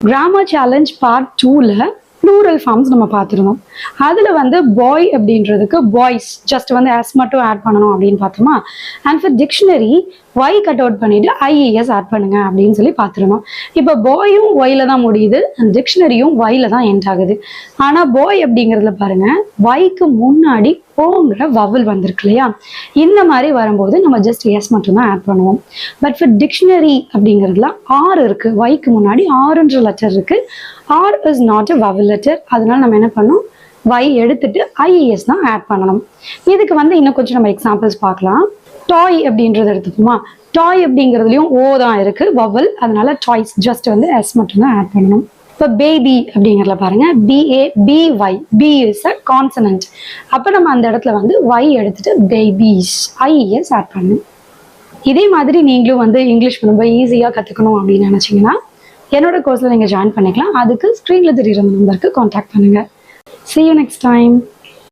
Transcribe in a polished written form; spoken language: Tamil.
கிராமர் சேலஞ்ச் பார்ட் 2ல ப்ளூரல் ஃபார்ம்ஸ் நம்ம பார்த்துருந்தோம். அதில் வந்து பாய் அப்படின்றதுக்கு பாய்ஸ் ஜஸ்ட் வந்து எஸ் மட்டும் ஆட் பண்ணணும் அப்படின்னு பார்த்தோமா. And for dictionary Y cut out பண்ணிட்டு ஐஏஎஸ் ஆட் பண்ணுங்க அப்படின்னு சொல்லி பார்த்துருந்தோம். இப்போ பாயும் ஒய்ல தான் முடியுது அண்ட் டிக்ஷனரியும் ஒய்ல தான் எண்ட் ஆகுது. ஆனால் பாய் அப்படிங்கிறதுல பாருங்க ஒய்க்கு முன்னாடி ஓங்கிற வவல் வந்திருக்கு இல்லையா. இந்த மாதிரி வரும்போது நம்ம ஜஸ்ட் எஸ் மட்டும் தான் ஆட் பண்ணுவோம். பட் ஃபார் டிக்ஷனரி அப்படிங்கிறதுல ஆர் இருக்கு, ஒய்க்கு முன்னாடி ஆர்ன்ற லெட்டர் இருக்கு. R is not a vowel letter. அதனால நம்ம என்ன பண்ணணும், ஒய் எடுத்துட்டு ஐஏஎஸ் தான் ஆட் பண்ணணும். இதுக்கு வந்து இன்னும் கொஞ்சம் நம்ம எக்ஸாம்பிள்ஸ் பார்க்கலாம். டாய் அப்படின்றது எடுத்துக்குமா. டாய் அப்படிங்கிறதுலையும் ஓ தான் இருக்கு வவல், அதனால டாய்ஸ் ஜஸ்ட் வந்து எஸ் மட்டும் தான் ஆட் பண்ணணும். இப்போ பேபி அப்படிங்கிறத பாருங்க BABY, B is a consonant. அப்போ நம்ம அந்த இடத்துல வந்து ஒய் எடுத்துட்டு பேபிஸ் ஐஎஸ் ஆட் பண்ணணும். இதே மாதிரி நீங்களும் வந்து இங்கிலீஷ் ரொம்ப ஈஸியாக கற்றுக்கணும் அப்படின்னு நினச்சிங்கன்னா என்னோட கோர்ஸில் நீங்கள் ஜாயின் பண்ணிக்கலாம். அதுக்கு ஸ்க்ரீனில் தெரியுற நம்பருக்கு காண்டாக்ட் பண்ணுங்கள். See you next time.